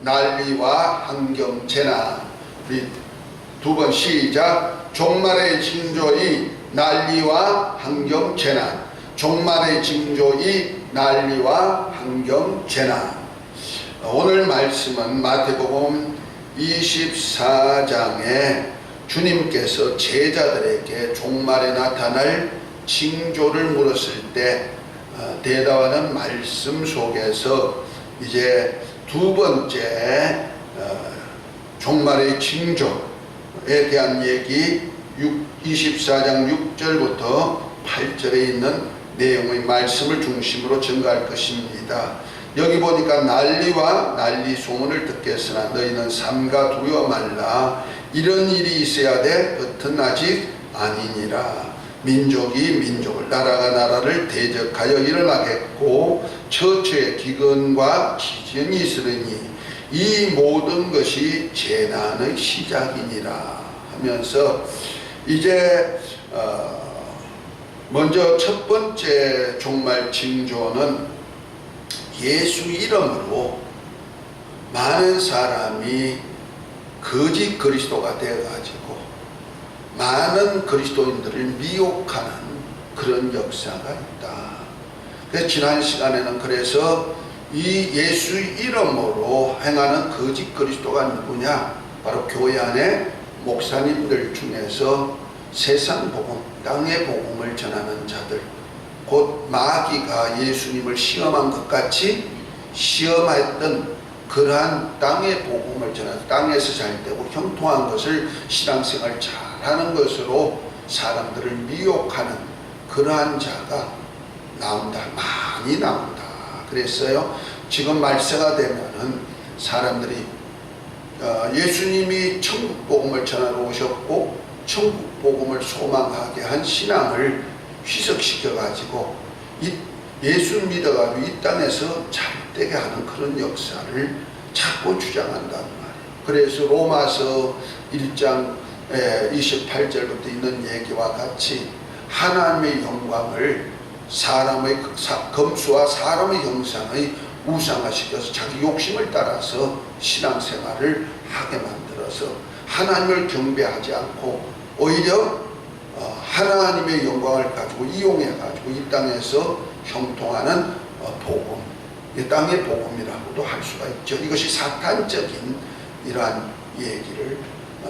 난리와 환경재난. 우리 두 번 시작. 종말의 징조이 난리와 환경재난. 종말의 징조이 난리와 환경재난. 오늘 말씀은 마태복음 24장에 주님께서 제자들에게 종말에 나타날 징조를 물었을 때 대답하는 말씀 속에서 이제 두 번째 종말의 징조에 대한 얘기 24장 6절부터 8절에 있는 내용의 말씀을 중심으로 전가할 것입니다. 여기 보니까 난리와 난리 소문을 듣겠으나 너희는 삼가 두려워 말라. 이런 일이 있어야 돼. 끝은 아직 아니니라. 민족이 민족을, 나라가 나라를 대적하여 일어나겠고 처처에 기근과 기전이 있으리니 이 모든 것이 재난의 시작이니라 하면서 이제 먼저 첫 번째 종말 징조는 예수 이름으로 많은 사람이 거짓 그리스도가 되어가지고 많은 그리스도인들을 미혹하는 그런 역사가 있다. 그래서 지난 시간에는 그래서 이 예수 이름으로 행하는 거짓 그리스도가 누구냐? 바로 교회 안에 목사님들 중에서 세상 복음, 땅의 복음을 전하는 자들, 곧 마귀가 예수님을 시험한 것 같이 시험했던 그러한 땅의 복음을 전하는, 땅에서 잘 되고 형통한 것을 신앙생활 잘하는 것으로 사람들을 미혹하는 그러한 자가 나온다. 많이 나온다. 그랬어요. 지금 말세가 되면은 사람들이 예수님이 천국 복음을 전하러 오셨고 천국 복음을 소망하게 한 신앙을 희석시켜 가지고 예수 믿어가지고 이 땅에서 잘되게 하는 그런 역사를 자꾸 주장한단 말이에요. 그래서 로마서 1장 28절부터 있는 얘기와 같이 하나님의 영광을 사람의 검수와 사람의 형상의 우상화시켜서 자기 욕심을 따라서 신앙생활을 하게 만들어서 하나님을 경배하지 않고 오히려 하나님의 영광을 가지고 이용해 가지고 이 땅에서 형통하는 복음, 이 땅의 복음이라고도 할 수가 있죠. 이것이 사탄적인 이러한 얘기를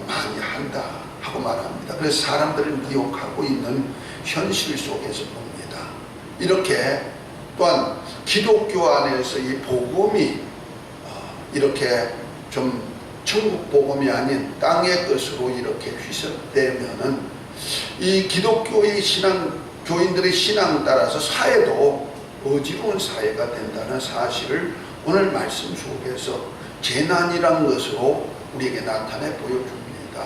많이 한다 하고 말합니다. 그래서 사람들을 미혹하고 있는 현실 속에서 봅니다. 이렇게 또한 기독교 안에서 이 복음이 이렇게 좀 천국 복음이 아닌 땅의 것으로 이렇게 휘설되면은 이 기독교의 교인들의 신앙 따라서 사회도 어지러운 사회가 된다는 사실을 오늘 말씀 속에서 재난이란 것으로 우리에게 나타내 보여줍니다.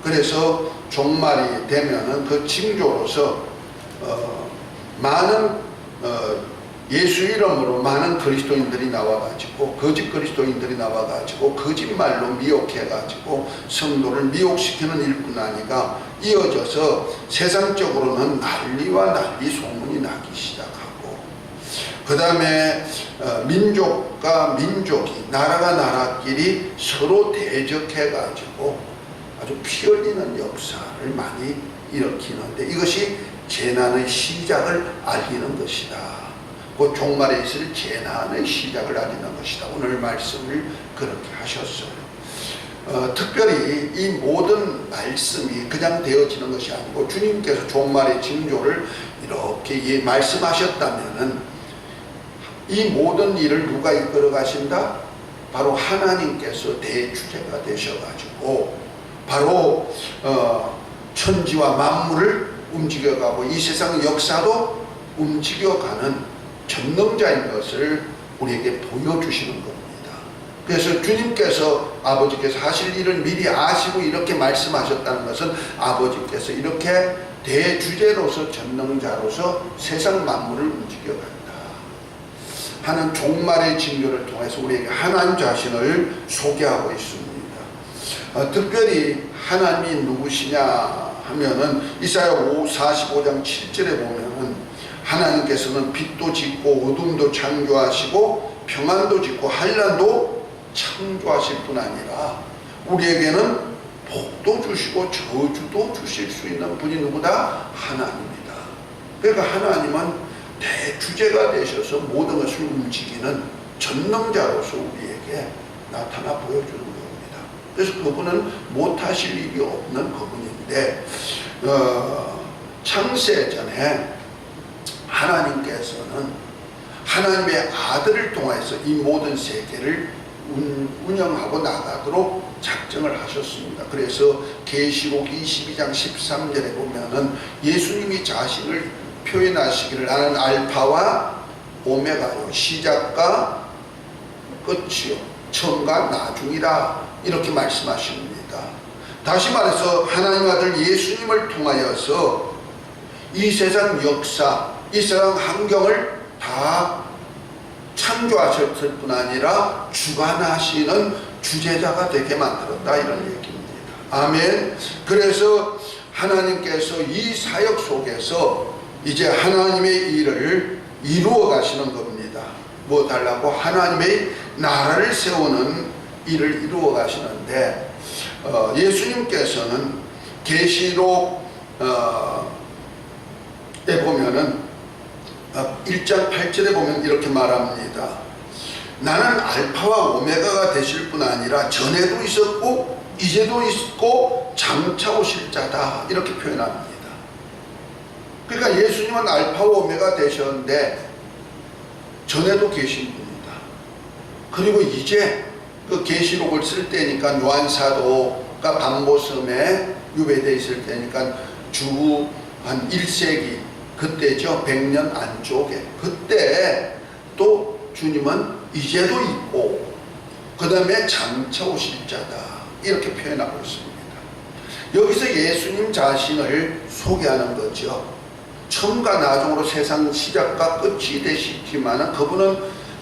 그래서 종말이 되면은 그 징조로서 많은 예수 이름으로 많은 그리스도인들이 나와가지고 거짓 그리스도인들이 나와가지고 거짓말로 미혹해가지고 성도를 미혹시키는 일뿐 아니라 이어져서 세상적으로는 난리와 난리 소문이 나기 시작하고 그 다음에 민족과 민족이 나라가 나라끼리 서로 대적해가지고 아주 피 흘리는 역사를 많이 일으키는데 이것이 재난의 시작을 알리는 것이다. 그 종말에 있을 재난의 시작을 알리는 것이다. 오늘 말씀을 그렇게 하셨어요. 특별히 이 모든 말씀이 그냥 되어지는 것이 아니고 주님께서 종말의 징조를 이렇게 말씀하셨다면은 이 모든 일을 누가 이끌어 가신다? 바로 하나님께서 대주제가 되셔가지고 바로 천지와 만물을 움직여가고 이 세상의 역사도 움직여가는 전능자인 것을 우리에게 보여주시는 겁니다. 그래서 주님께서 아버지께서 하실 일을 미리 아시고 이렇게 말씀하셨다는 것은 아버지께서 이렇게 대주제로서 전능자로서 세상 만물을 움직여간다 하는 종말의 징조를 통해서 우리에게 하나님 자신을 소개하고 있습니다. 특별히 하나님이 누구시냐 하면은 이사야 45장 7절에 보면은 하나님께서는 빛도 짓고 어둠도 창조하시고 평안도 짓고 환난도 창조하실 뿐 아니라 우리에게는 복도 주시고 저주도 주실 수 있는 분이 누구다? 하나님입니다. 그러니까 하나님은 대주제가 되셔서 모든 것을 움직이는 전능자로서 우리에게 나타나 보여주는 겁니다. 그래서 그분은 못하실 일이 없는 그분인데 창세전에 하나님께서는 하나님의 아들을 통해서 이 모든 세계를 운영하고 나가도록 작정을 하셨습니다. 그래서 계시록 22장 13절에 보면은 예수님이 자신을 표현하시기를 나는 알파와 오메가요 시작과 끝이요 처음과 나중이라 이렇게 말씀하십니다. 다시 말해서 하나님 아들 예수님을 통하여서 이 세상 역사, 이 세상 환경을 다 창조하셨을 뿐 아니라 주관하시는 주제자가 되게 만들었다 이런 얘기입니다. 아멘. 그래서 하나님께서 이 사역 속에서 이제 하나님의 일을 이루어 가시는 겁니다. 뭐 달라고? 하나님의 나라를 세우는 일을 이루어 가시는데 예수님께서는 계시록 에 보면은 1장 8절에 보면 이렇게 말합니다. 나는 알파와 오메가가 되실 뿐 아니라 전에도 있었고 이제도 있고 장차 오실 자다 이렇게 표현합니다. 그러니까 예수님은 알파와 오메가 되셨는데 전에도 계신 분이다. 그리고 이제 그 계시록을 쓸 때니까 요한사도가 반모섬에 유배되어 있을 때니까 주 한 1세기 그때죠. 100년 안쪽에 그때 또 주님은 이제도 있고 그 다음에 장차 오실 자다 이렇게 표현하고 있습니다. 여기서 예수님 자신을 소개하는 거죠. 처음과 나중으로 세상 시작과 끝이 되시지만 그분은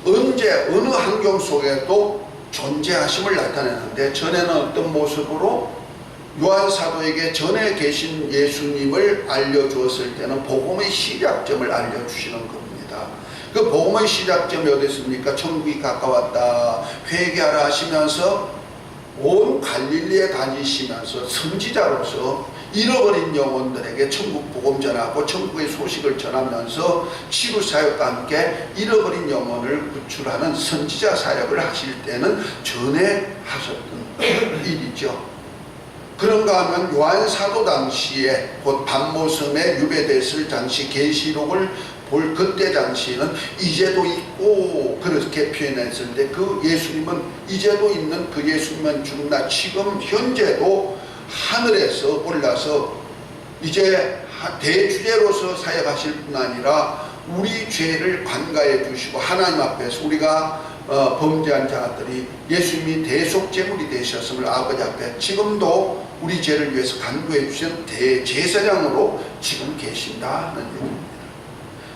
언제 어느 환경 속에도 존재하심을 나타내는데 전에는 어떤 모습으로 요한사도에게 전에 계신 예수님을 알려주었을 때는 복음의 시작점을 알려주시는 겁니다. 그 복음의 시작점이 어디 있습니까? 천국이 가까웠다 회개하라 하시면서 온 갈릴리에 다니시면서 선지자로서 잃어버린 영혼들에게 천국 복음 전하고 천국의 소식을 전하면서 치유 사역과 함께 잃어버린 영혼을 구출하는 선지자 사역을 하실 때는 전에 하셨던 일이죠. 그런가 하면 요한사도 당시에 곧 반모섬에 유배됐을 당시 계시록을 볼 그때 당시에는 이제도 있고 그렇게 표현했을 때 그 예수님은 이제도 있는 그 예수님은 죽나 지금 현재도 하늘에서 올라서 이제 대주제로서 사역하실 뿐 아니라 우리 죄를 관가해 주시고 하나님 앞에서 우리가 범죄한 자들이 예수님이 대속제물이 되셨음을 아버지 앞에 지금도 우리 죄를 위해서 간구해 주신 대제사장으로 지금 계신다는 얘기입니다.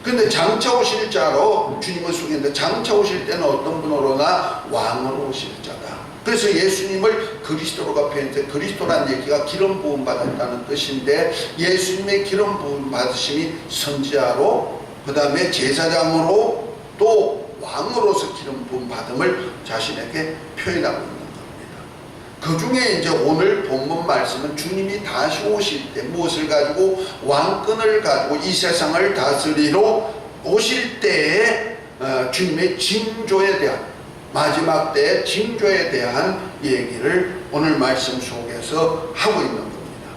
그런데 장차 오실 자로 주님을 속였는데 장차 오실 때는 어떤 분으로나 왕으로 오실 자다. 그래서 예수님을 그리스도로가 표현했는데 그리스도란 얘기가 기름 부음 받았다는 뜻인데 예수님의 기름 부음 받으심이 선지자로 그 다음에 제사장으로 또 왕으로서 기름 부음 받음을 자신에게 표현하고 있는 겁니다. 그 중에 이제 오늘 본문 말씀은 주님이 다시 오실 때 무엇을 가지고 왕권을 가지고 이 세상을 다스리러 오실 때에 주님의 징조에 대한 마지막 때의 징조에 대한 얘기를 오늘 말씀 속에서 하고 있는 겁니다.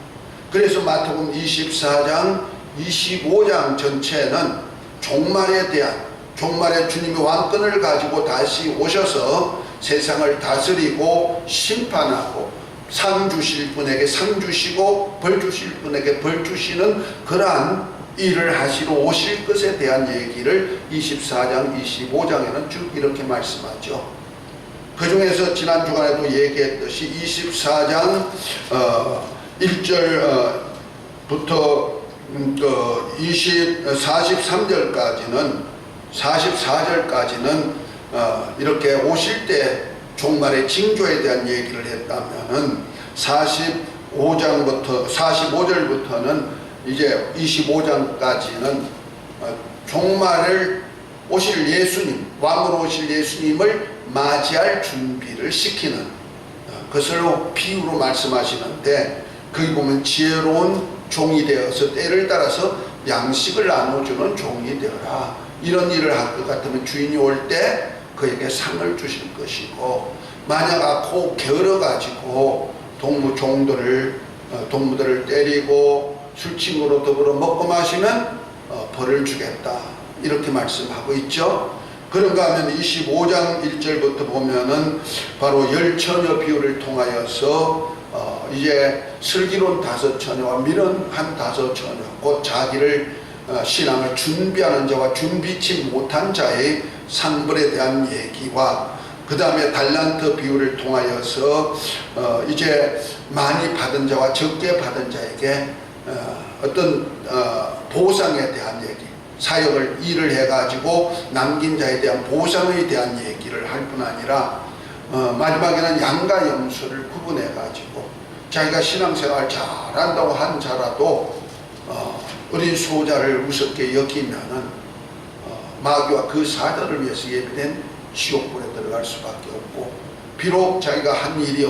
그래서 마태복음 24장 25장 전체는 종말에 대한 종말에 주님의 왕권을 가지고 다시 오셔서 세상을 다스리고 심판하고 상 주실 분에게 상 주시고 벌 주실 분에게 벌 주시는 그러한 일을 하시러 오실 것에 대한 얘기를 24장 25장에는 쭉 이렇게 말씀하죠. 그 중에서 지난 주간에도 얘기했듯이 24장 1절부터 44절까지는 이렇게 오실 때 종말의 징조에 대한 얘기를 했다면은 45절부터는 이제 25장까지는 종말을 오실 예수님, 왕으로 오실 예수님을 맞이할 준비를 시키는 그것으로 비유로 말씀하시는데, 거기 보면 지혜로운 종이 되어서 때를 따라서 양식을 나눠주는 종이 되어라. 이런 일을 할 것 같으면 주인이 올 때 그에게 상을 주실 것이고, 만약 악하고 게으러가지고 동무들을 때리고 술친구로 더불어 먹고 마시면 벌을 주겠다, 이렇게 말씀하고 있죠. 그런가 하면 25장 1절부터 보면은 바로 10처녀 비유를 통하여서 이제 슬기로운 5처녀와 미련한 5처녀, 곧 자기를 신앙을 준비하는 자와 준비치 못한 자의 상벌에 대한 얘기와, 그 다음에 달란트 비유를 통하여서 이제 많이 받은 자와 적게 받은 자에게 어떤 보상에 대한 얘기, 사역을 일을 해가지고 남긴 자에 대한 보상에 대한 얘기를 할 뿐 아니라 마지막에는 양과 염소를 구분해가지고 자기가 신앙생활 잘한다고 한 자라도 어린 소자를 우습게 여기면은 마귀와 그 사자를 위해서 예비된 지옥불에 들어갈 수밖에 없고, 비록 자기가 한 일이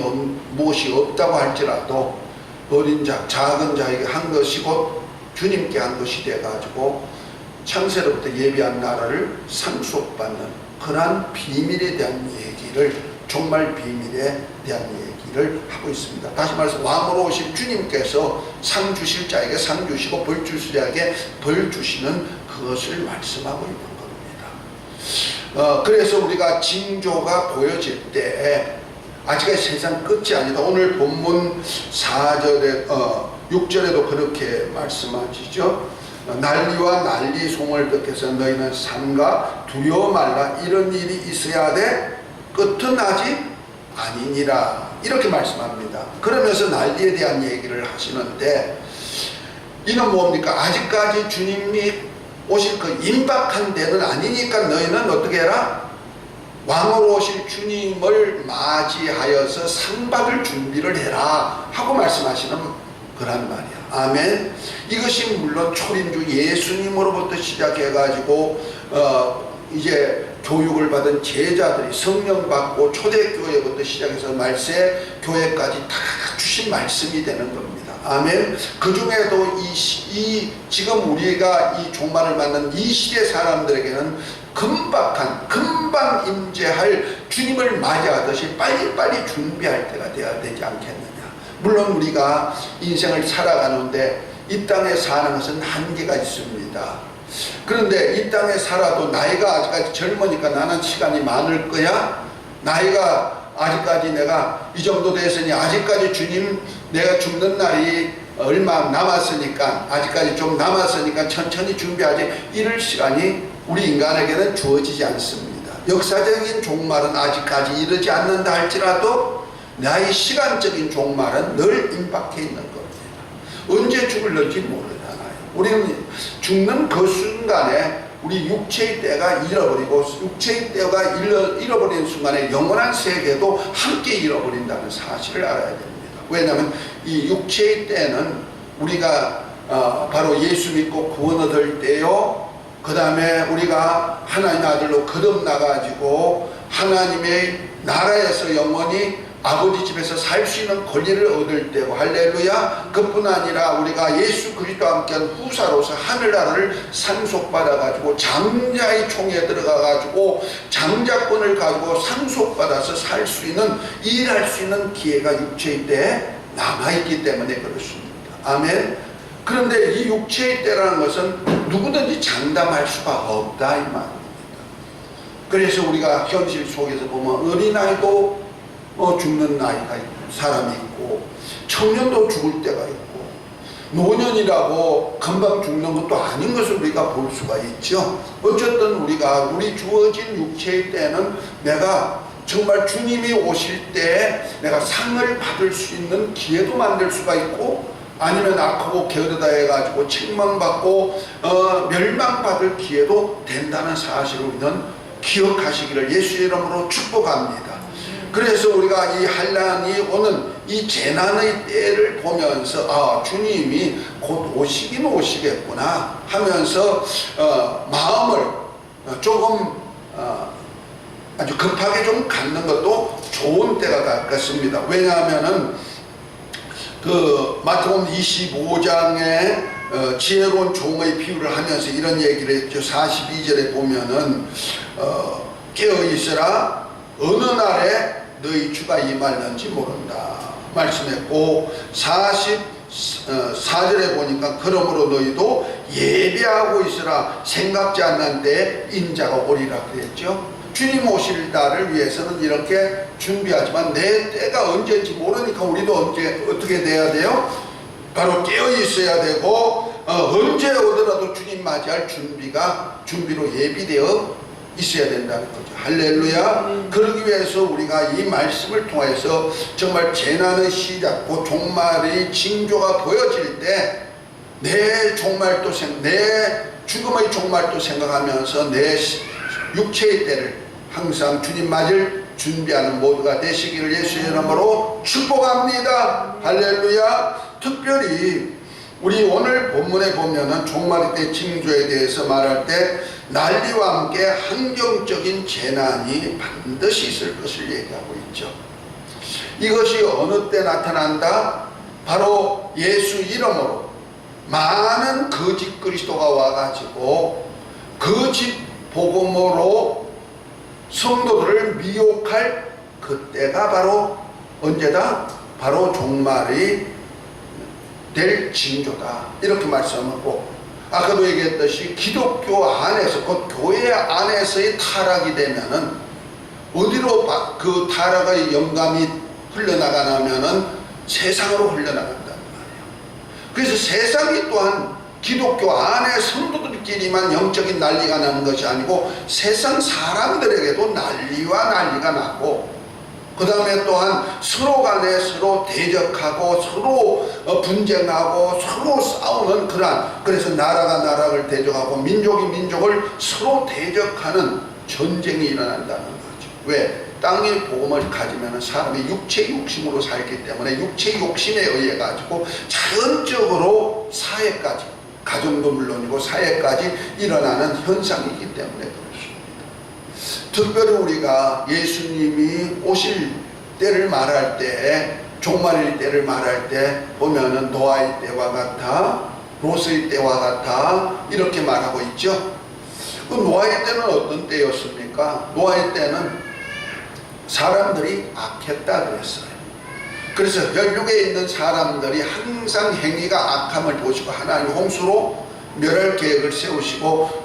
무엇이 없다고 할지라도 어린 자, 작은 자에게 한 것이 곧 주님께 한 것이 돼가지고 창세로부터 예비한 나라를 상속받는 그러한 비밀에 대한 얘기를, 종말 비밀에 대한 얘기를 하고 있습니다. 다시 말해서 왕으로 오신 주님께서 상 주실 자에게 상 주시고 벌 주실 자에게 벌 주시는 그것을 말씀하고 있는 겁니다. 그래서 우리가 징조가 보여질 때 아직까지 세상 끝이 아니다. 오늘 본문 4절에 6절에도 그렇게 말씀하시죠. 난리와 난리송을 듣겠어 너희는 삼가 두려워 말라. 이런 일이 있어야 돼. 끝은 아직 아니니라. 이렇게 말씀합니다. 그러면서 난리에 대한 얘기를 하시는데, 이는 뭡니까? 아직까지 주님이 오실 그 임박한 때는 아니니까 너희는 어떻게 해라? 왕으로 오실 주님을 맞이하여서 상 받을 준비를 해라 하고 말씀하시는 그런 말이야. 아멘. 이것이 물론 초림주 예수님으로부터 시작해가지고 이제 교육을 받은 제자들이 성령 받고 초대교회부터 시작해서 말세 교회까지 다 주신 말씀이 되는 겁니다. 아멘. 그 중에도 지금 우리가 이 종말을 맞는 이 시대 사람들에게는 금방 임재할 주님을 맞이하듯이 빨리빨리 준비할 때가 되어야 되지 않겠느냐. 물론 우리가 인생을 살아가는데 이 땅에 사는 것은 한계가 있습니다. 그런데 이 땅에 살아도 나이가 아직까지 젊으니까 나는 시간이 많을 거야. 나이가 아직까지 내가 이 정도 됐으니 아직까지 주님 내가 죽는 날이 얼마 남았으니까, 아직까지 좀 남았으니까 천천히 준비하지, 이럴 시간이 우리 인간에게는 주어지지 않습니다. 역사적인 종말은 아직까지 이르지 않는다 할지라도 나의 시간적인 종말은 늘 임박해 있는 겁니다. 언제 죽을지 모르잖아요. 우리는 죽는 그 순간에 우리 육체의 때가 잃어버리고, 육체의 때가 잃어버리는 순간에 영원한 세계도 함께 잃어버린다는 사실을 알아야 됩니다. 왜냐하면 이 육체의 때는 우리가 바로 예수 믿고 구원 얻을 때요, 그 다음에 우리가 하나님의 아들로 거듭나가지고 하나님의 나라에서 영원히 아버지 집에서 살 수 있는 권리를 얻을 때고, 할렐루야. 그뿐 아니라 우리가 예수 그리스도와 함께한 후사로서 하늘나라를 상속받아가지고 장자의 총에 들어가가지고 장자권을 가지고 상속받아서 살 수 있는, 일할 수 있는 기회가 육체의 때에 남아있기 때문에 그렇습니다. 아멘. 그런데 이 육체의 때라는 것은 누구든지 장담할 수가 없다 이 말입니다. 그래서 우리가 현실 속에서 보면 어린아이도 죽는 나이가 있고, 사람이 있고, 청년도 죽을 때가 있고, 노년이라고 금방 죽는 것도 아닌 것을 우리가 볼 수가 있죠. 어쨌든 우리 주어진 육체의 때는 내가 정말 주님이 오실 때 내가 상을 받을 수 있는 기회도 만들 수가 있고, 아니면 악하고 게으르다 해가지고 책망받고 멸망받을 기회도 된다는 사실을 우리는 기억하시기를 예수의 이름으로 축복합니다. 그래서 우리가 이 환난이 오는 이 재난의 때를 보면서 주님이 곧 오시긴 오시겠구나 하면서 마음을 조금 아주 급하게 좀 갖는 것도 좋은 때가 같습니다. 왜냐하면은 그 마태복음 25장에 지혜로운 종의 비유를 하면서 이런 얘기를 했죠. 42절에 보면은 깨어 있으라, 어느 날에 너희 주가 임할는지 모른다 말씀했고, 44절에 보니까 그러므로 너희도 예비하고 있으라, 생각지 않는 때에 인자가 오리라 그랬죠. 주님 오실 날을 위해서는 이렇게 준비하지만 내 때가 언제인지 모르니까 우리도 어떻게 돼야 돼요? 바로 깨어 있어야 되고, 언제 오더라도 주님 맞이할 준비로 예비되어 있어야 된다는 거죠. 할렐루야. 그러기 위해서 우리가 이 말씀을 통해서 정말 재난의 시작, 그 종말의 징조가 보여질 때 내 종말도 내 죽음의 종말도 생각하면서 내 육체의 때를 항상 주님 맞을 준비하는 모두가 되시기를 예수의 이름으로 축복합니다. 할렐루야. 특별히 우리 오늘 본문에 보면은 종말의 때 징조에 대해서 말할 때 난리와 함께 환경적인 재난이 반드시 있을 것을 얘기하고 있죠. 이것이 어느 때 나타난다? 바로 예수 이름으로 많은 거짓 그리스도가 와가지고 거짓 복음으로 성도들을 미혹할 그때가 바로 언제다? 바로 종말이 될 징조다, 이렇게 말씀하고, 아까도 얘기했듯이 기독교 안에서, 곧 교회 안에서의 타락이 되면은 어디로 그 타락의 영감이 흘러나가냐면은 세상으로 흘러나간다는 말이에요. 그래서 세상이 또한 기독교 안에 성도들끼리만 영적인 난리가 나는 것이 아니고 세상 사람들에게도 난리가 나고, 그 다음에 또한 서로 간에 서로 대적하고 서로 분쟁하고 서로 싸우는 그래서 나라가 나라를 대적하고 민족이 민족을 서로 대적하는 전쟁이 일어난다는 거죠. 왜? 땅의 복음을 가지면 사람이 육체의 욕심으로 살기 때문에 육체의 욕심에 의해 가지고 자연적으로 사회까지, 가정도 물론이고 사회까지 일어나는 현상이기 때문에 그렇습니다. 특별히 우리가 예수님이 오실 때를 말할 때, 종말의 때를 말할 때 보면은 노아의 때와 같아, 롯의 때와 같아 이렇게 말하고 있죠. 그 노아의 때는 어떤 때였습니까? 노아의 때는 사람들이 악했다 그랬어요. 그래서 혈육에 있는 사람들이 항상 행위가 악함을 보시고 하나님 홍수로 멸할 계획을 세우시고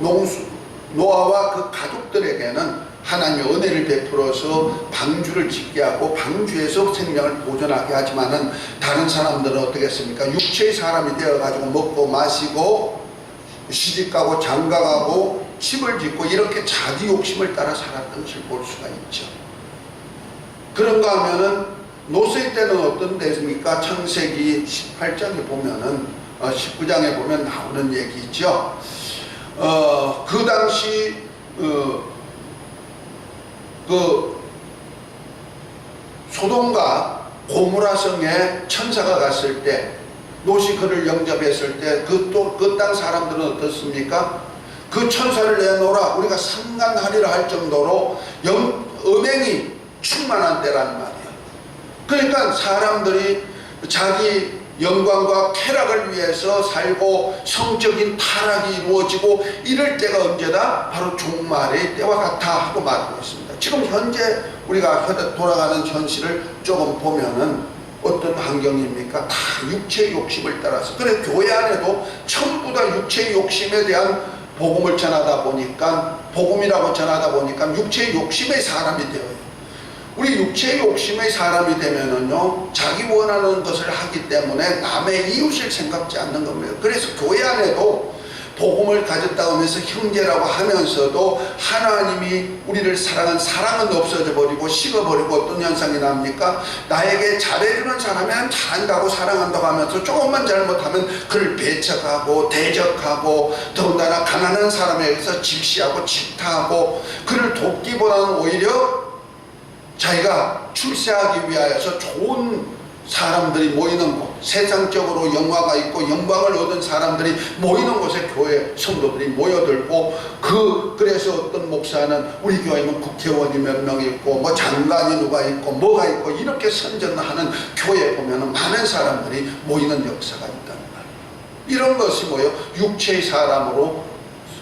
노아와 그 가족들에게는 하나님의 은혜를 베풀어서 방주를 짓게 하고 방주에서 생명을 보존하게 하지만은 다른 사람들은 어떻게 했습니까? 육체의 사람이 되어가지고 먹고 마시고 시집가고 장가가고 집을 짓고 이렇게 자기 욕심을 따라 살았던 것을 볼 수가 있죠. 그런가 하면은 롯의 때는 어떤 때입니까? 창세기 18장에 보면은 19장에 보면 나오는 얘기죠. 그 당시 그 소돔과 고모라 성에 천사가 갔을 때, 롯이 그를 영접했을 때 그 땅 사람들은 어떻습니까? 그 천사를 내놓으라, 우리가 상관하리라 할 정도로 은행이 충만한 때란 말이에요. 그러니까 사람들이 자기 영광과 쾌락을 위해서 살고 성적인 타락이 이루어지고 이럴 때가 언제다? 바로 종말의 때와 같아 하고 말하고 있습니다. 지금 현재 우리가 돌아가는 현실을 조금 보면은 어떤 환경입니까? 다 육체의 욕심을 따라서. 그래 교회 안에도 전부 다 육체의 욕심에 대한 복음을 전하다 보니까, 복음이라고 전하다 보니까 육체의 욕심의 사람이 되어요. 우리 육체의 욕심의 사람이 되면은요, 자기 원하는 것을 하기 때문에 남의 이웃을 생각지 않는 겁니다. 그래서 교회 안에도 복음을 가졌다 하면서 형제라고 하면서도 하나님이 우리를 사랑한 사랑은 없어져 버리고 식어버리고 어떤 현상이 납니까? 나에게 잘해주는 사람은 잘한다고 사랑한다고 하면서 조금만 잘못하면 그를 배척하고 대적하고, 더군다나 가난한 사람에 의해서 질시하고 질타하고, 그를 돕기보다는 오히려 자기가 출세하기 위하여서 좋은 사람들이 모이는 곳, 세상적으로 영화가 있고 영광을 얻은 사람들이 모이는 곳에 교회 성도들이 모여들고, 그래서 어떤 목사는 우리 교회는 국회의원이 몇 명 있고 뭐 장관이 누가 있고 뭐가 있고 이렇게 선전하는 교회에 보면 많은 사람들이 모이는 역사가 있다는 말이에요. 이런 것이 뭐예요? 육체의 사람으로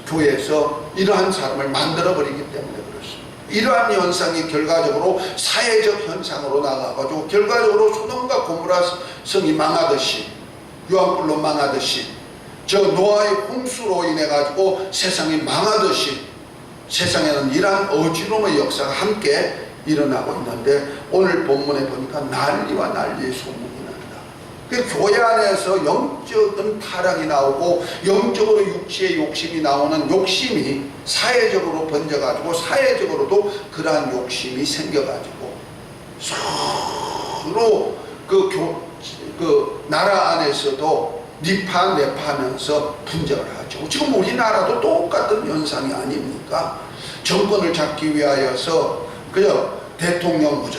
교회에서 이러한 사람을 만들어버리기 때문에 그렇습니다. 이러한 현상이 결과적으로 사회적 현상으로 나가가지고 결과적으로 소돔과 고모라 성이 망하듯이, 유황불로 망하듯이, 저 노아의 홍수로 인해 가지고 세상이 망하듯이 세상에는 이러한 어지러움의 역사가 함께 일어나고 있는데, 오늘 본문에 보니까 난리와 난리의 소문이 난다. 교회 안에서 영적인 타락이 나오고 영적으로 육체의 욕심이 나오는 욕심이 사회적으로 번져가지고 사회적으로도 그러한 욕심이 생겨가지고 서로 그 나라 안에서도 니파 내파하면서 분쟁을 하죠. 지금 우리나라도 똑같은 현상이 아닙니까? 정권을 잡기 위하여서 그저 대통령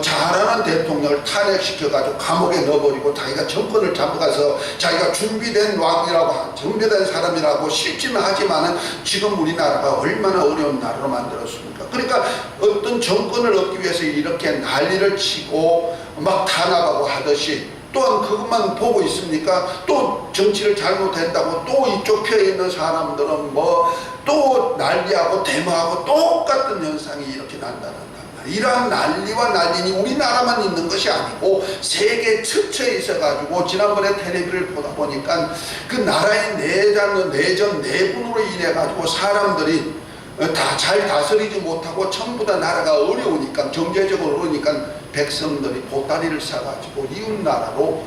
잘하는 대통령을 탄핵시켜가지고 감옥에 넣어버리고 자기가 정권을 잡아가서 자기가 준비된 왕이라고, 준비된 사람이라고 실질은 하지만은 지금 우리나라가 얼마나 어려운 나라로 만들었습니까? 그러니까 어떤 정권을 얻기 위해서 이렇게 난리를 치고 막 탄압하고 하듯이, 또한 그것만 보고 있습니까? 또 정치를 잘못했다고 또 이쪽 편에 있는 사람들은 뭐 또 난리하고 데모하고 똑같은 현상이 이렇게 난다는 거예요. 이러한 난리와 난리니 우리나라만 있는 것이 아니고 세계 전체에 있어가지고, 지난번에 텔레비를 보다 보니까 그 나라의 내전 내분으로 인해 가지고 사람들이 다 잘 다스리지 못하고 전부 다 나라가 어려우니까, 경제적으로 어려우니까 백성들이 보따리를 사가지고 이웃 나라로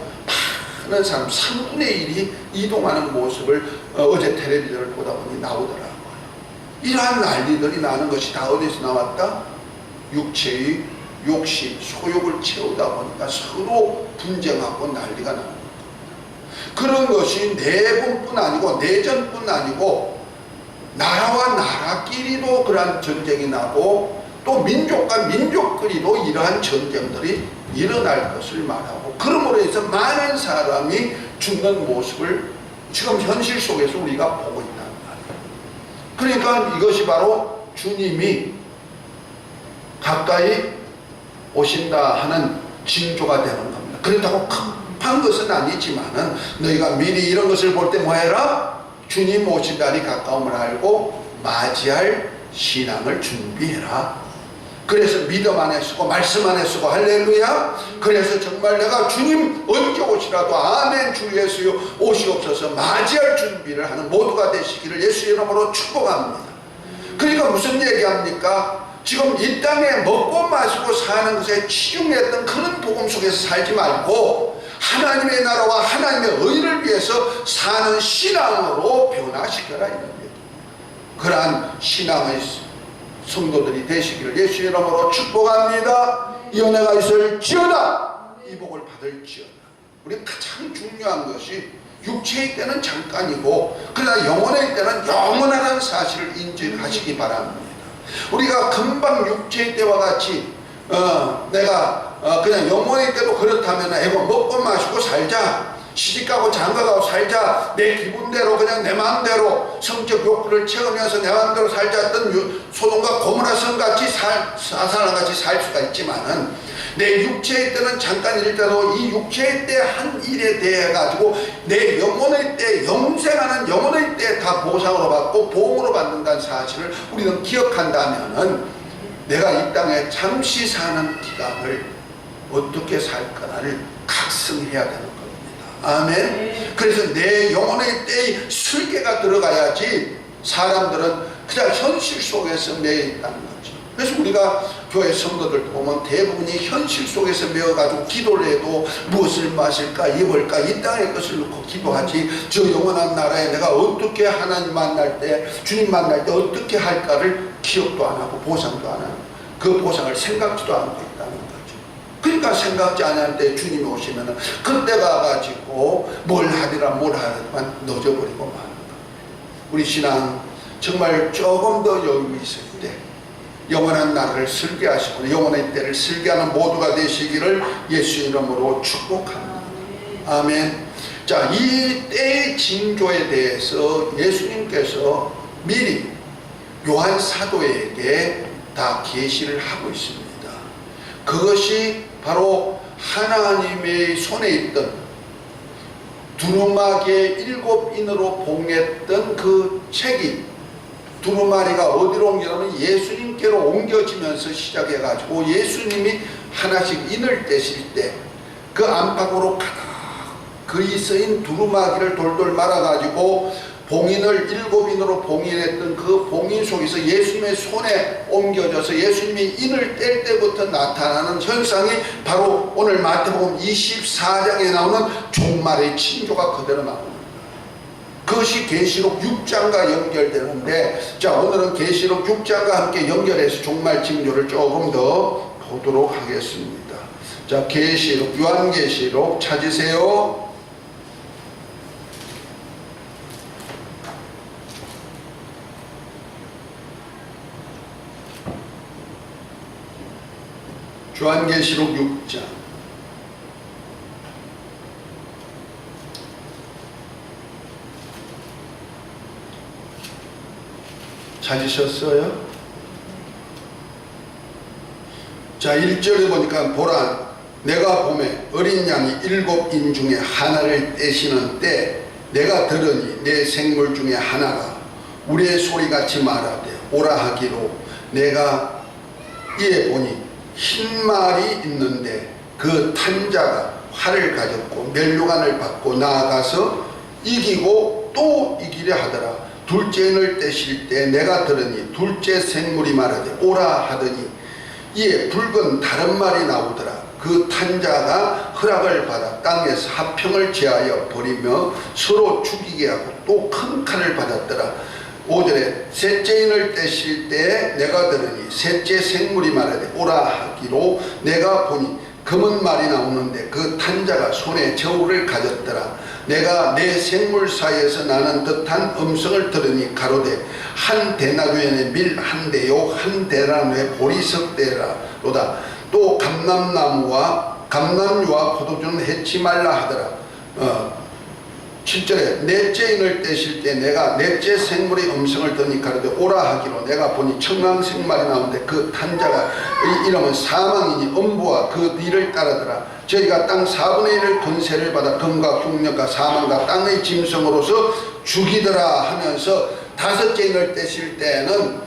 많은 사람 3분의 1이 이동하는 모습을 어제 텔레비전을 보다 보니 나오더라고요. 이러한 난리들이 나는 것이 다 어디서 나왔다? 육체의 욕심, 소욕을 채우다 보니까 서로 분쟁하고 난리가 나는 겁니다. 그런 것이 내분뿐 아니고 내전뿐 아니고 나라와 나라끼리도 그러한 전쟁이 나고, 또 민족과 민족끼리도 이러한 전쟁들이 일어날 것을 말하고, 그러므로 해서 많은 사람이 죽는 모습을 지금 현실 속에서 우리가 보고 있다는 말이에요. 그러니까 이것이 바로 주님이 가까이 오신다 하는 징조가 되는 겁니다. 그렇다고 급한 것은 아니지만은 너희가 미리 이런 것을 볼 때 뭐해라? 주님 오신 날이 가까움을 알고 맞이할 신앙을 준비해라. 그래서 믿음 안에 쓰고 말씀 안에 쓰고 할렐루야. 그래서 정말 내가 주님 언제 오시라도 아멘 주 예수여 오시옵소서 맞이할 준비를 하는 모두가 되시기를 예수 이름으로 축복합니다. 그러니까 무슨 얘기합니까? 지금 이 땅에 먹고 마시고 사는 것에 치중했던 그런 복음 속에서 살지 말고 하나님의 나라와 하나님의 의를 위해서 사는 신앙으로 변화시켜라 이런 거예요. 그러한 신앙의 성도들이 되시기를 예수 이름으로 축복합니다. 이 은혜가 있을지어다, 이 복을 받을지어다. 우리 가장 중요한 것이 육체의 때는 잠깐이고 그러나 영혼의 때는 영원하다는 사실을 인정하시기 바랍니다. 우리가 금방 육체의 때와 같이 내가 그냥 영혼의 때도 그렇다면 애고 먹고 마시고 살자, 시집가고 장가가고 살자, 내 기분대로 그냥 내 마음대로 성적 욕구를 채우면서 내 마음대로 살자 했던 소돔과 고모라 성같이 사사랑같이 살 수가 있지만은, 내 육체의 때는 잠깐일 때도 이 육체의 때 한 일에 대해 가지고 내 영혼의 때, 영생하는 영혼의 때 다 보상으로 받고 보응으로 받는다는 사실을 우리는 기억한다면은 내가 이 땅에 잠시 사는 기간을 어떻게 살까를 각성해야 되는 겁니다. 아멘. 그래서 내 영혼의 때의 설계가 들어가야지 사람들은 그냥 현실 속에서 매여 있다는 거죠. 그래서 우리가 교회 성도들 보면 대부분이 현실 속에서 매어가지고 기도를 해도 무엇을 마실까 입을까 이 땅의 것을 놓고 기도하지, 저 영원한 나라에 내가 어떻게 하나님 만날 때, 주님 만날 때 어떻게 할까를 기억도 안 하고 보상도 안 하고 그 보상을 생각지도 않고 있다는 거죠. 그러니까 생각지 않을 때 주님이 오시면은 그때 가가지고 뭘 하리만 늦어버리고 마는 거예요. 우리 신앙 정말 조금 더 여유 있을 때 영원한 나라를 설계하시고 영원의 때를 설계하는 모두가 되시기를 예수 이름으로 축복합니다. 아멘. 자, 이 때의 징조에 대해서 예수님께서 미리 요한 사도에게 다 계시를 하고 있습니다. 그것이 바로 하나님의 손에 있던 두루마기의 7인으로 봉했던 그 책이 두루마리가 어디로 옮겨가면 예수님께로 옮겨지면서 시작해가지고 예수님이 하나씩 인을 떼실 때 그 안팎으로 가득 글이 쓰인 두루마기를 돌돌 말아가지고 봉인을 7인으로 봉인했던 그 봉인 속에서 예수님의 손에 옮겨져서 예수님이 인을 뗄 때부터 나타나는 현상이 바로 오늘 마태복음 24장에 나오는 종말의 징조가 그대로 나옵니다. 그것이 계시록 6장과 연결되는데, 자, 오늘은 계시록 6장과 함께 연결해서 종말 징조를 조금 더 보도록 하겠습니다. 자, 계시록, 요한계시록 찾으세요. 요한계시록 6장. 찾으셨어요? 자, 1절에 보니까 보라, 내가 보매 어린 양이 7인 중에 하나를 떼시는 때 내가 들으니 내 생물 중에 하나가 우리의 소리같이 말하되 오라 하기로, 내가 이에 보니 흰 말이 있는데 그 탄자가 활을 가졌고 면류관을 받고 나아가서 이기고 또 이기려 하더라. 둘째 인을 떼실 때 내가 들으니 둘째 생물이 말하되 오라 하더니 이에 붉은 다른 말이 나오더라. 그 탄자가 허락을 받아 땅에서 화평을 제하여 버리며 서로 죽이게 하고 또 큰 칼을 받았더라. 5절에 셋째 인을 떼실 때 내가 들으니 셋째 생물이 말하되 오라 하기로, 내가 보니 검은 말이 나오는데 그 탄자가 손에 저울을 가졌더라. 내가 내 생물 사이에서 나는 듯한 음성을 들으니 가로되 한 데나류에 밀 한 대요 한 데나류에 보리석 대라로다. 또 감람나무와 감람류와 포도주는 해치 말라 하더라. 7절에 넷째 인을 떼실 때 내가 넷째 생물의 음성을 듣니 가로되 오라 하기로, 내가 보니 청강생말이 나오는데 그 탄자가 이름은 사망이니 음부와 그 뒤를 따르더라. 저희가 땅 4분의 1을 권세를 받아 금과 흉년과 사망과 땅의 짐승으로서 죽이더라 하면서 다섯째 인을 떼실 때는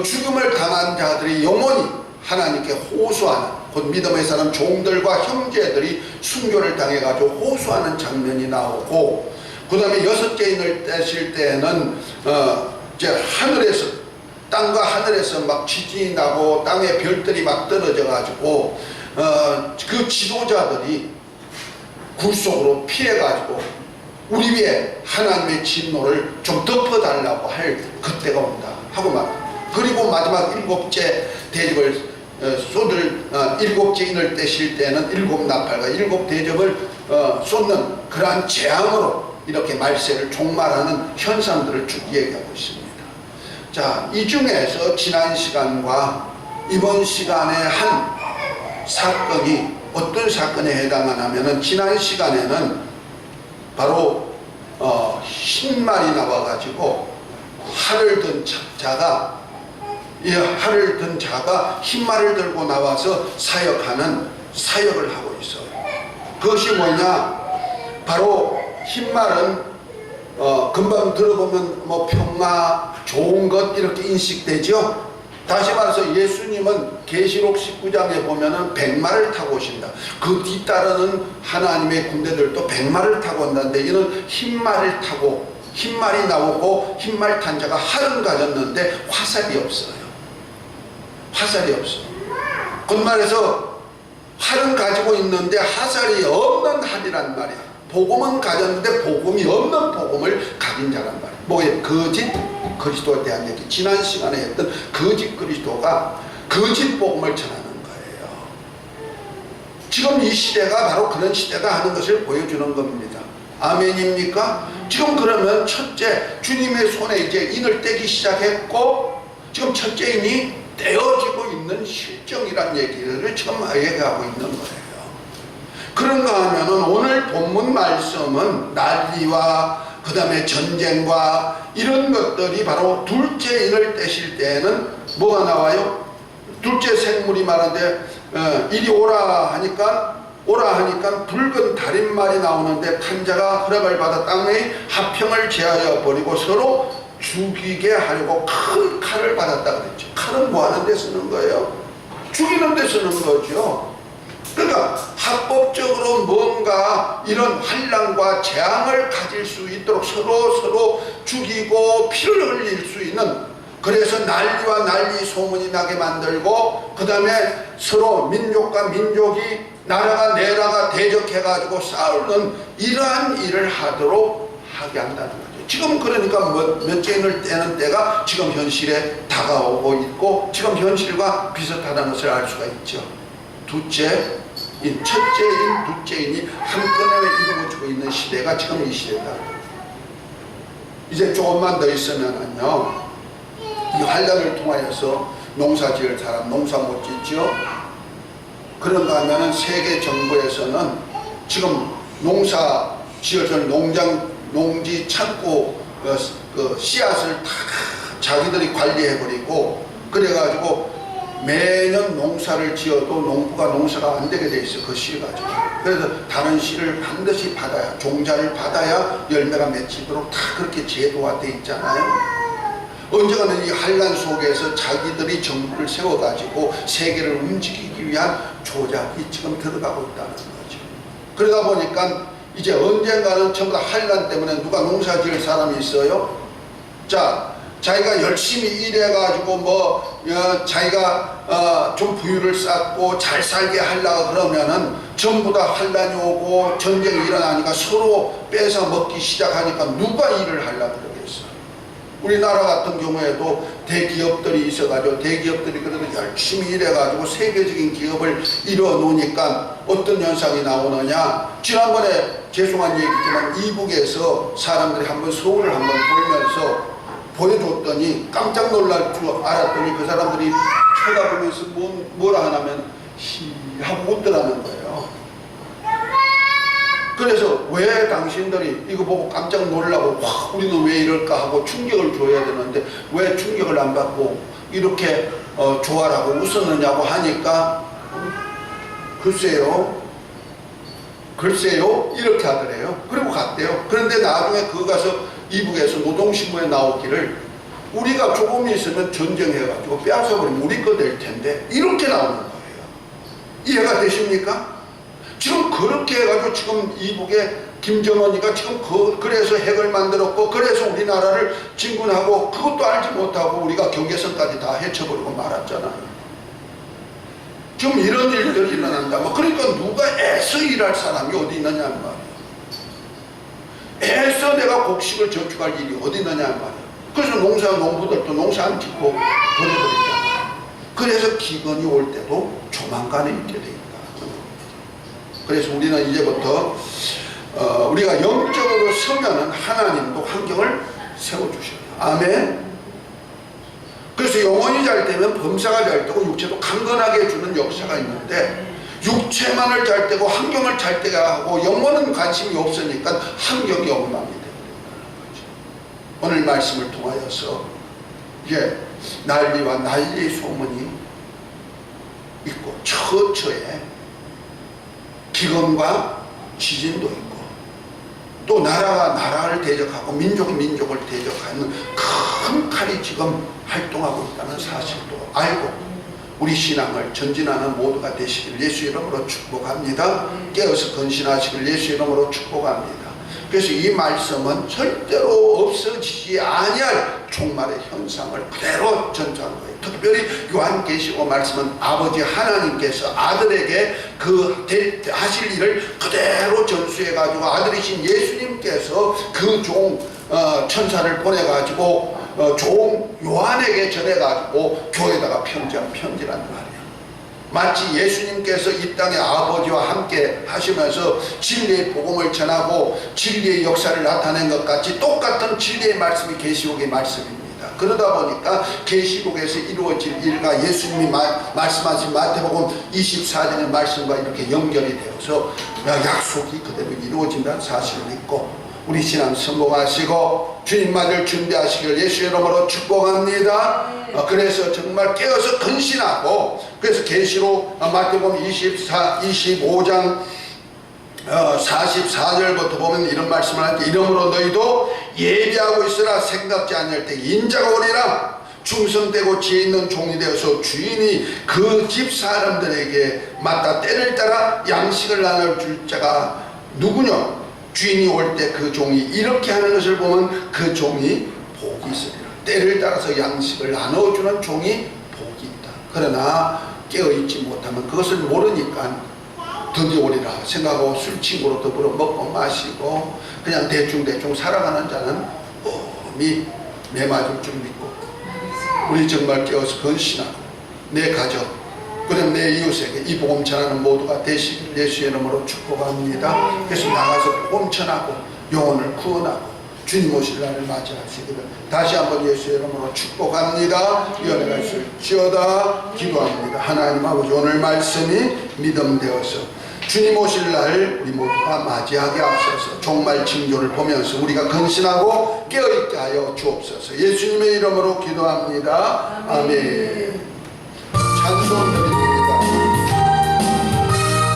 죽음을 당한 자들이 영원히 하나님께 호소하는, 곧 믿음의 사람 종들과 형제들이 순교를 당해가지고 호소하는 장면이 나오고, 그 다음에 여섯째 인을 떼실 때는 이제 하늘에서, 땅과 하늘에서 막 지진이 나고 땅에 별들이 막 떨어져가지고 그 지도자들이 굴 속으로 피해가지고 우리 위에 하나님의 진노를 좀 덮어달라고 할 그때가 온다 하고 말합니다. 그리고 마지막 7째 대접을 쏟을 7째 인을 떼실 때는 7나팔과 7대접을 쏟는 그러한 재앙으로 이렇게 말세를 종말하는 현상들을 쭉 얘기하고 있습니다. 자, 이 중에서 지난 시간과 이번 시간에 한 사건이 어떤 사건에 해당하냐면은, 지난 시간에는 바로 흰 말이 나와가지고 활을 든 자가, 이 활을 든 자가 흰 말을 들고 나와서 사역하는 사역을 하고 있어요. 그것이 뭐냐? 바로 흰 말은 금방 들어보면 뭐 평화, 좋은 것 이렇게 인식되죠. 다시 말해서 예수님은 계시록 19장에 보면은 100마를 타고 오신다. 그 뒤따르는 하나님의 군대들도 100마를 타고 온다는데, 이는 흰 말을 타고 흰 말이 나오고 흰 말 탄 자가 활은 가졌는데 화살이 없어요. 화살이 없어. 그 말에서 활은 가지고 있는데 화살이 없는 활이란 말이야. 복음은 가졌는데 복음이 없는 복음을 가진 자란 말이야. 뭐예요? 거짓 그리스도에 대한 얘기. 지난 시간에 했던 거짓 그리스도가 거짓 복음을 전하는 거예요. 지금 이 시대가 바로 그런 시대다 하는 것을 보여주는 겁니다. 아멘입니까? 지금 그러면 첫째, 주님의 손에 이제 인을 떼기 시작했고, 지금 첫째 인이 떼어지고 있는 실정이란 얘기를 지금 얘기하고 있는 거예요. 그런가 하면은 오늘 본문 말씀은 난리와 그 다음에 전쟁과 이런 것들이 바로 둘째 인을 떼실 때에는 뭐가 나와요? 둘째 생물이 말하는데 이리 오라 하니까 붉은 달인말이 나오는데 탄자가 허락을 받아 땅의 하평을 제하여 버리고 서로 죽이게 하려고 큰 칼을 받았다 그랬죠. 칼은 뭐 하는 데 쓰는 거예요? 죽이는 데 쓰는 거죠. 그러니까 합법적으로 뭔가 이런 환난과 재앙을 가질 수 있도록 서로 죽이고 피를 흘릴 수 있는, 그래서 난리와 난리 소문이 나게 만들고 그 다음에 서로 민족과 민족이 나라가 내라가 대적해 가지고 싸우는 이러한 일을 하도록 하게 한다는 거죠. 지금 그러니까 몇째인을 떼는 때가 지금 현실에 다가오고 있고 지금 현실과 비슷하다는 것을 알 수가 있죠. 둘째인, 첫째인, 둘째인이 한꺼번에 이루어지고 있는 시대가 지금 이 시대다. 이제 조금만 더 있으면은요, 이 환란을 통하여서 농사 지을 사람 농사 못 짓죠. 그런가 하면은 세계 정부에서는 지금 농사 지어줄 농지 창고 그 씨앗을 다 자기들이 관리해버리고 그래가지고 매년 농사를 지어도 농부가 농사가 안 되게 돼 있어. 그 씨를 가지고. 그래서 다른 씨를 반드시 받아야, 종자를 받아야 열매가 맺히도록 다 그렇게 제도화 돼 있잖아요. 언젠가는 이 환란 속에서 자기들이 정부를 세워가지고 세계를 움직이기 위한 조작이 지금 들어가고 있다는 거죠. 그러다 보니까 이제 언젠가는 전부 다 환란 때문에 누가 농사 지을 사람이 있어요? 자, 자기가 열심히 일해가지고 자기가 좀 부유를 쌓고 잘 살게 하려고 그러면은 전부 다 환란이 오고 전쟁이 일어나니까 서로 뺏어 먹기 시작하니까 누가 일을 하려고 그러겠어요? 우리나라 같은 경우에도 대기업들이 있어가지고 대기업들이 그래도 열심히 일해가지고 세계적인 기업을 이뤄놓으니까 어떤 현상이 나오느냐. 지난번에 죄송한 얘기지만 이북에서 사람들이 한번 서울을 한번 돌면서 보여줬더니 깜짝 놀랄 줄 알았더니 그 사람들이 쳐다보면서 뭐라 하냐면 히 하고 웃더라는 거예요. 그래서 왜 당신들이 이거 보고 깜짝 놀라고 와 우리는 왜 이럴까 하고 충격을 줘야 되는데 왜 충격을 안 받고 이렇게 좋아라고 웃었느냐고 하니까 글쎄요 이렇게 하더래요. 그리고 갔대요. 그런데 나중에 그거 가서 이북에서 노동신문에 나오기를 우리가 조금 있으면 전쟁해가지고 빼앗아버리면 우리 거 될 텐데 이렇게 나오는 거예요. 이해가 되십니까? 지금 그렇게 해가지고 지금 이북에 김정은이가 지금 그래서 핵을 만들었고 그래서 우리나라를 진군하고 그것도 알지 못하고 우리가 경계선까지 다 해쳐버리고 말았잖아요. 지금 이런 일들이 일어난다. 그러니까 누가 애써 일할 사람이 어디 있느냐는 말이에요. 애써 내가 곡식을 저축할 일이 어디 있느냐는 말이에요. 그래서 농부들도 농사 안 짓고 버려버리잖아요. 그래서 기근이 올 때도 조만간에 있게 돼 있다. 그래서 우리는 이제부터 우리가 영적으로 서면은 하나님도 환경을 세워주셔요. 아멘. 그래서 영혼이 잘 되면 범사가 잘 되고 육체도 강건하게 해주는 역사가 있는데 육체만을 잘 되고 환경을 잘 되게 하고 영혼은 관심이 없으니까 환경이 엉망이 되어버린다는 거죠. 오늘 말씀을 통하여서 이제 난리와 난리 소문이 있고 처처에 기근과 지진도 있고 또 나라가 나라를 대적하고 민족을 대적하는 큰 칼이 지금 활동하고 있다는 사실도 알고 우리 신앙을 전진하는 모두가 되시길 예수 이름으로 축복합니다. 깨어서 건신하시길 예수 이름으로 축복합니다. 그래서 이 말씀은 절대로 없어지지 아니할 종말의 현상을 그대로 전수하는 거예요. 특별히 요한계시록 말씀은 아버지 하나님께서 아들에게 그 하실 일을 그대로 전수해 가지고 아들이신 예수님께서 그 종 천사를 보내 가지고 종 요한에게 전해 가지고 교회에다가 편지한 편지란 말이에요. 마치 예수님께서 이 땅에 아버지와 함께 하시면서 진리의 복음을 전하고 진리의 역사를 나타낸 것 같이 똑같은 진리의 말씀이 계시록의 말씀입니다. 그러다 보니까 계시록에서 이루어질 일과 예수님이 말씀하신 마태복음 24장의 말씀과 이렇게 연결이 되어서 약속이 그대로 이루어진다는 사실을 믿고 우리 신앙 성공하시고 주님 맞을 준비하시길 예수의 이름으로 축복합니다. 그래서 정말 깨어서 근신하고, 그래서 계시록 마태복음 25장 44절부터 보면 이런 말씀을 할 때, 이러므로 너희도 예비하고 있으라. 생각지 않을 때 인자가 오리라. 충성되고 지혜 있는 종이 되어서 주인이 그 집 사람들에게 맞다 때를 따라 양식을 나눠줄 자가 누구냐? 주인이 올 때 그 종이 이렇게 하는 것을 보면 그 종이 복이 있으리라. 때를 따라서 양식을 나눠주는 종이 복이 있다. 그러나 깨어있지 못하면, 그것을 모르니까 드디어 오리라 생각하고 술 친구로 더불어 먹고 마시고 그냥 대충 살아가는 자는 험히 매맞을 줄 믿고, 우리 정말 깨어서 근신하고 내 가족, 그럼 내 이웃에게 이 복음 전하는 모두가 되시기를 예수의 이름으로 축복합니다. 그래서 나가서 복음 전하고 영혼을 구원하고 주님 오실 날을 맞이하시기를 다시 한번 예수의 이름으로 축복합니다. 이 은혜가 있을지어다 기도합니다. 하나님 아버지, 오늘 말씀이 믿음되어서 주님 오실 날 우리 모두가 맞이하게 앞서서 종말 징조를 보면서 우리가 근신하고 깨어있게 하여 주옵소서. 예수님의 이름으로 기도합니다. 아멘.